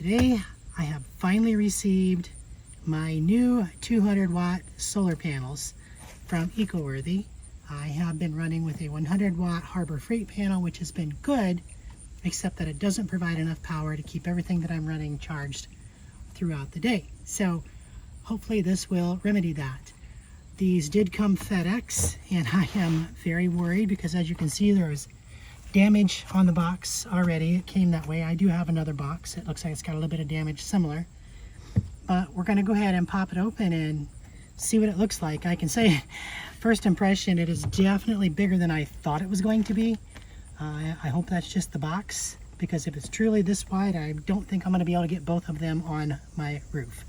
today I have finally received my new 200 watt solar panels from EcoWorthy. I have been running with a 100 watt Harbor Freight panel, which has been good, except that it doesn't provide enough power to keep everything that I'm running charged throughout the day. So hopefully this will remedy that. These did come FedEx, and I am very worried because, as you can see, there is damage on the box already. It came that way. I do have another box. It looks like it's got a little bit of damage similar. But we're going to go ahead and pop it open and see what it looks like. I can say, first impression, it is definitely bigger than I thought it was going to be. I hope that's just the box, because if it's truly this wide, I don't think I'm going to be able to get both of them on my roof.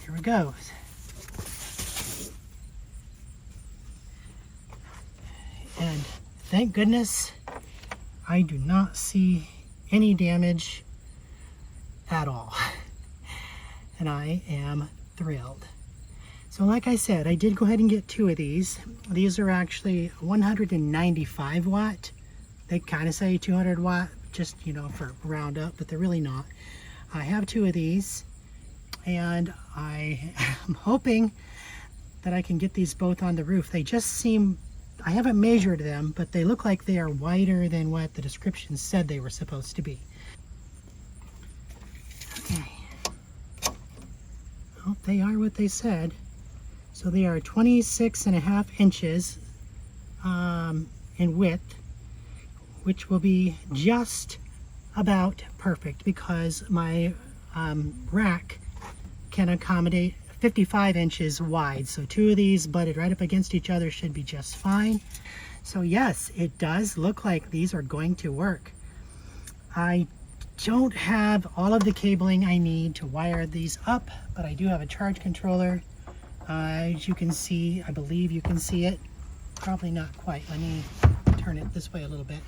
Here we go. And thank goodness I do not see any damage at all. And I am thrilled. So like I said, I did go ahead and get two of these. These are actually 195 watt. They kind of say 200 watt, just, you know, for round up, but they're really not. I have two of these, and I am hoping that I can get these both on the roof. They just seem, I haven't measured them, but they look like they are wider than what the description said they were supposed to be. Okay. Well, they are what they said. So they are 26.5 inches in width, which will be just about perfect because my rack can accommodate 55 inches wide. So two of these butted right up against each other should be just fine. So yes, it does look like these are going to work. I don't have all of the cabling I need to wire these up, but I do have a charge controller. As you can see, I believe you can see it. Probably not quite. Let me turn it this way a little bit.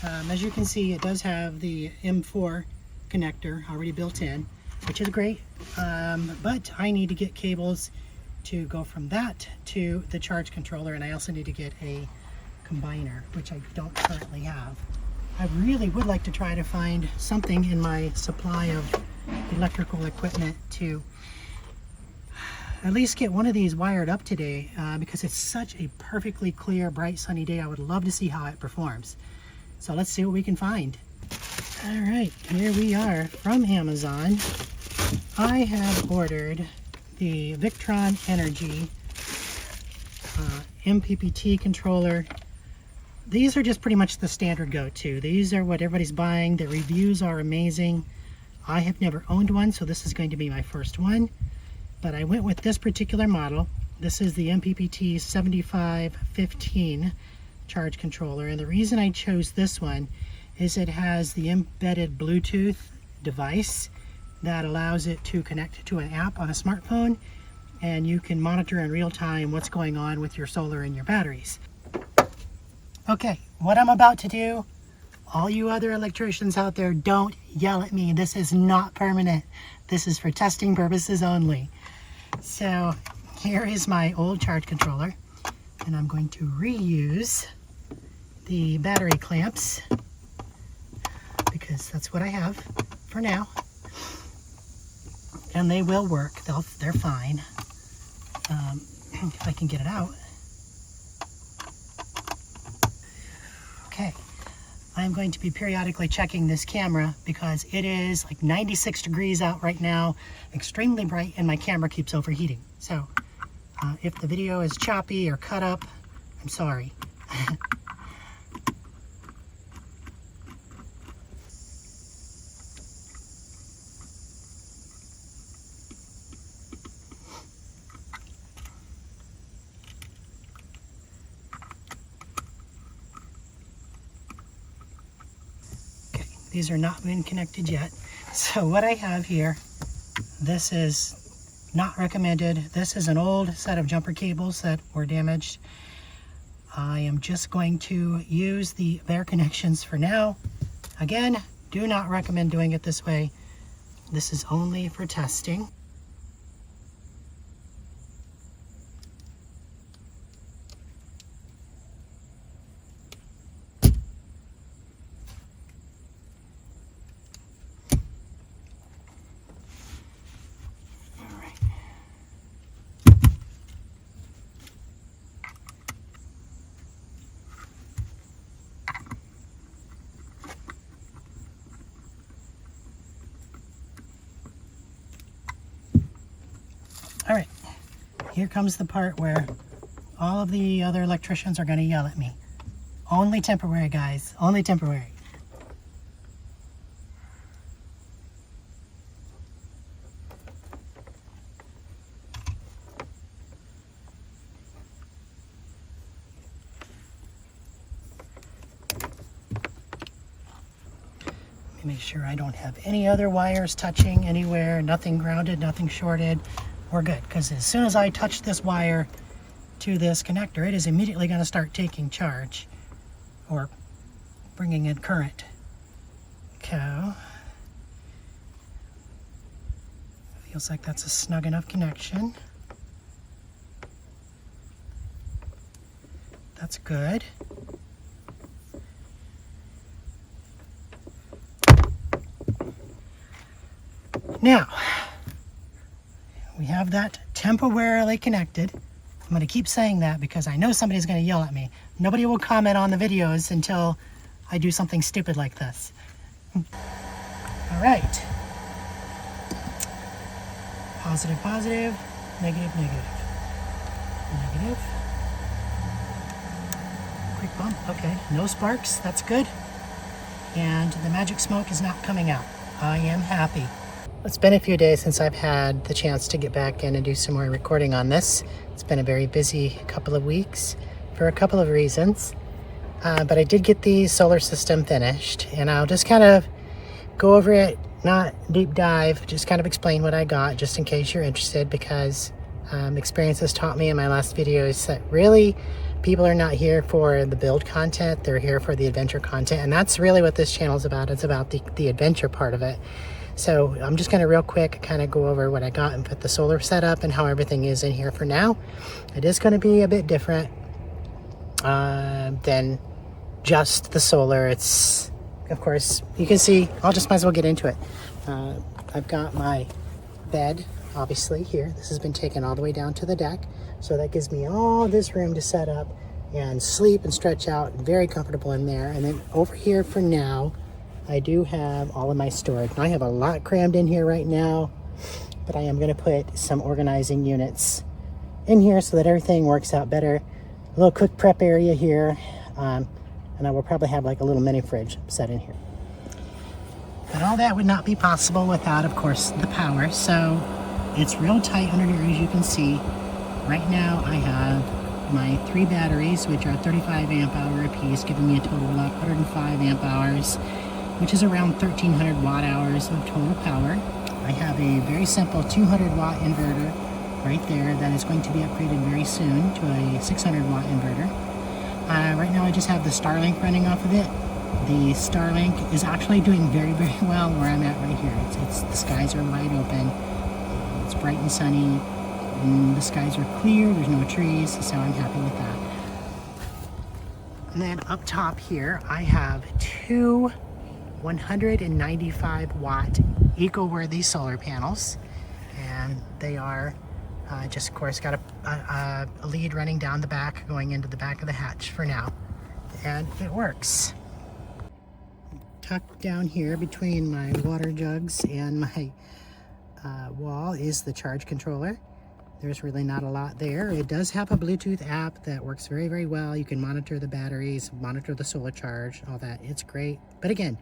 As you can see, it does have the M4 connector already built in, which is great. But I need to get cables to go from that to the charge controller, and I also need to get a combiner, which I don't currently have. I really would like to try to find something in my supply of electrical equipment to at least get one of these wired up today, because it's such a perfectly clear, bright, sunny day. I would love to see how it performs. So let's see what we can find. All right, here we are from Amazon. I have ordered the Victron Energy MPPT controller. These are just pretty much the standard go-to. These are what everybody's buying. The reviews are amazing. I have never owned one, so this is going to be my first one. But I went with this particular model. This is the MPPT 7515 charge controller, and the reason I chose this one is it has the embedded Bluetooth device that allows it to connect to an app on a smartphone, and you can monitor in real time what's going on with your solar and your batteries. Okay, what I'm about to do, all you other electricians out there, don't yell at me. This is not permanent. This is for testing purposes only. So here is my old charge controller, and I'm going to reuse the battery clamps because that's what I have for now. And they will work. They're fine. If I can get it out. Okay. I'm going to be periodically checking this camera because it is like 96 degrees out right now, extremely bright, and my camera keeps overheating. So if the video is choppy or cut up, I'm sorry. These are not been connected yet. So what I have here, this is not recommended. This is an old set of jumper cables that were damaged. I am just going to use the bare connections for now. Again, do not recommend doing it this way. This is only for testing. All right, here comes the part where all of the other electricians are going to yell at me. Only temporary, guys, only temporary. Make sure I don't have any other wires touching anywhere, nothing grounded, nothing shorted. We're good, because as soon as I touch this wire to this connector, it is immediately going to start taking charge or bringing in current. Okay. Feels like that's a snug enough connection. That's good. Now, we have that temporarily connected. I'm going to keep saying that because I know somebody's going to yell at me. Nobody will comment on the videos until I do something stupid like this. All right. Positive, positive, negative, negative. Negative. Quick bump, okay. No sparks, that's good. And the magic smoke is not coming out. I am happy. It's been a few days since I've had the chance to get back in and do some more recording on this. It's been a very busy couple of weeks for a couple of reasons. But I did get the solar system finished, and I'll just kind of go over it, not deep dive, just kind of explain what I got just in case you're interested, because experience has taught me in my last videos that really people are not here for the build content, they're here for the adventure content, and that's really what this channel is about. It's about the adventure part of it. So I'm just going to real quick kind of go over what I got and put the solar setup and how everything is in here for now. It is going to be a bit different than just the solar. It's, of course, you can see, I'll just might as well get into it. I've got my bed, obviously, here. This has been taken all the way down to the deck. So that gives me all this room to set up and sleep and stretch out. Very comfortable in there. And then over here for now, I do have all of my storage. Now, I have a lot crammed in here right now, but I am going to put some organizing units in here so that everything works out better. A little quick prep area here, and I will probably have like a little mini fridge set in here. But all that would not be possible without, of course, the power. So it's real tight under here, as you can see. Right now I have my 3 batteries, which are 35 amp hour apiece, giving me a total of 105 amp hours, which is around 1300 watt hours of total power. I have a very simple 200 watt inverter right there that is going to be upgraded very soon to a 600 watt inverter. Right now I just have the Starlink running off of it. The Starlink is actually doing very, very well where I'm at right here. It's the skies are wide open. It's bright and sunny. And the skies are clear. There's no trees, so I'm happy with that. And then up top here, I have 2 195 watt eco-worthy solar panels, and they are just, of course, got a lead running down the back going into the back of the hatch for now, and it works. Tucked down here between my water jugs and my wall is the charge controller. There's really not a lot there. It does have a Bluetooth app that works very, very well. You can monitor the batteries, monitor the solar charge, all that. It's great. But again,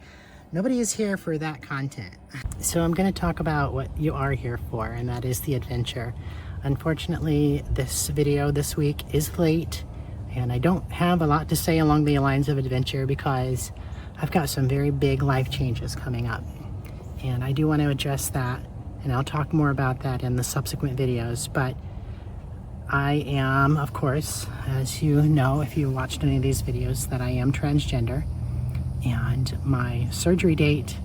nobody is here for that content. So I'm going to talk about what you are here for, and that is the adventure. Unfortunately, this video this week is late, and I don't have a lot to say along the lines of adventure because I've got some very big life changes coming up. And I do want to address that, and I'll talk more about that in the subsequent videos. But I am, of course, as you know if you watched any of these videos, that I am transgender. And my surgery date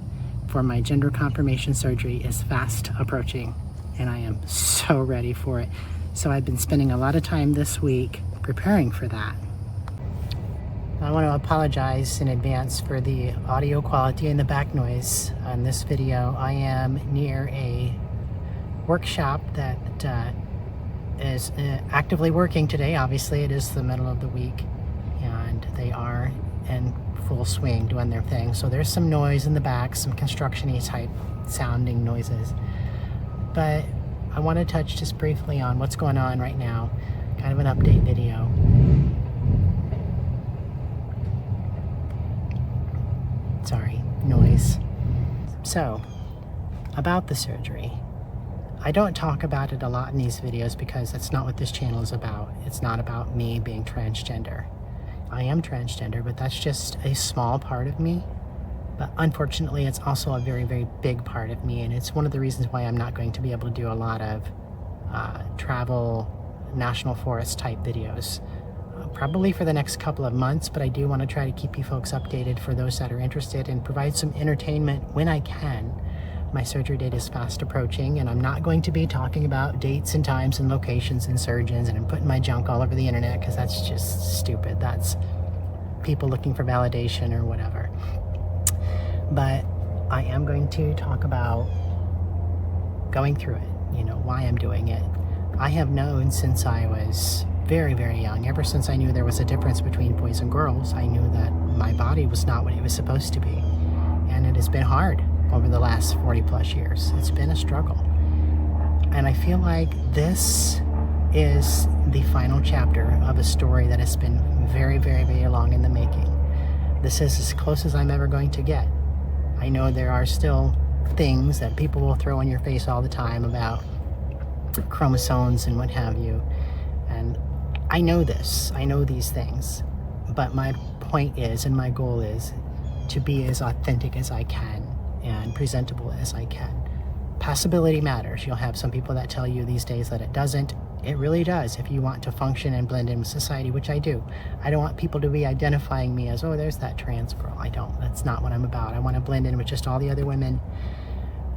for my gender confirmation surgery is fast approaching, and I am so ready for it. So I've been spending a lot of time this week preparing for that. I want to apologize in advance for the audio quality and the back noise on this video. I am near a workshop that is actively working today. Obviously, it is the middle of the week, and they are in full swing doing their thing. So there's some noise in the back, some construction-y type sounding noises. But I want to touch just briefly on what's going on right now. Kind of an update video. Sorry, noise. So, about the surgery. I don't talk about it a lot in these videos because that's not what this channel is about. It's not about me being transgender. I am transgender, but that's just a small part of me. But unfortunately, it's also a very, very big part of me, and it's one of the reasons why I'm not going to be able to do a lot of travel, national forest type videos. Probably for the next couple of months, but I do want to try to keep you folks updated for those that are interested and provide some entertainment when I can. My surgery date is fast approaching, and I'm not going to be talking about dates and times and locations and surgeons, and I'm putting my junk all over the internet because that's just stupid. That's people looking for validation or whatever. But I am going to talk about going through it, why I'm doing it. I have known since I was very, very young, ever since I knew there was a difference between boys and girls, I knew that my body was not what it was supposed to be. And it has been hard over the last 40 plus years. It's been a struggle. And I feel like this is the final chapter of a story that has been very, very, very long in the making. This is as close as I'm ever going to get. I know there are still things that people will throw in your face all the time about chromosomes and what have you. And I know this. I know these things. But my point is, and my goal is, to be as authentic as I can and presentable as I can. Passability matters. You'll have some people that tell you these days that it doesn't. It really does if you want to function and blend in with society, which I do. I don't want people to be identifying me as, oh, there's that trans girl. I don't. That's not what I'm about. I want to blend in with just all the other women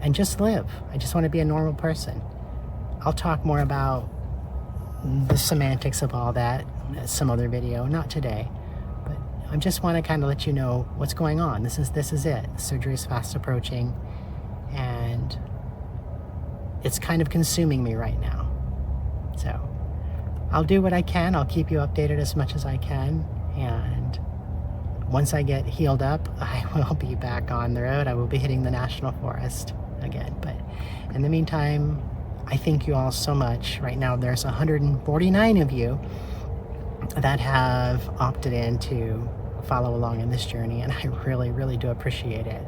and just live. I just want to be a normal person. I'll talk more about the semantics of all that in some other video, not today. But I just want to kind of let you know what's going on. This is it. The surgery is fast approaching, and it's kind of consuming me right now. So I'll do what I can. I'll keep you updated as much as I can. And once I get healed up, I will be back on the road. I will be hitting the national forest again. But in the meantime, I thank you all so much. Right now, there's 149 of you that have opted in to follow along in this journey. And I really, really do appreciate it.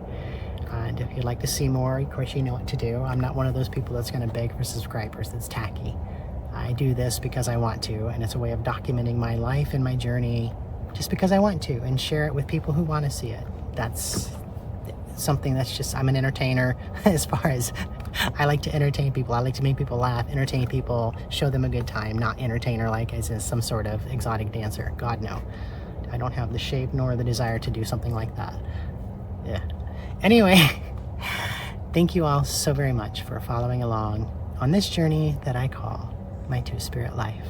And if you'd like to see more, of course, you know what to do. I'm not one of those people that's going to beg for subscribers. That's tacky. I do this because I want to, and it's a way of documenting my life and my journey just because I want to, and share it with people who want to see it. That's something that's just, I'm an entertainer as far as I like to entertain people. I like to make people laugh, entertain people, show them a good time, not entertainer like as in some sort of exotic dancer. God, no. I don't have the shape nor the desire to do something like that. Yeah. Anyway, thank you all so very much for following along on this journey that I call my two-spirit life.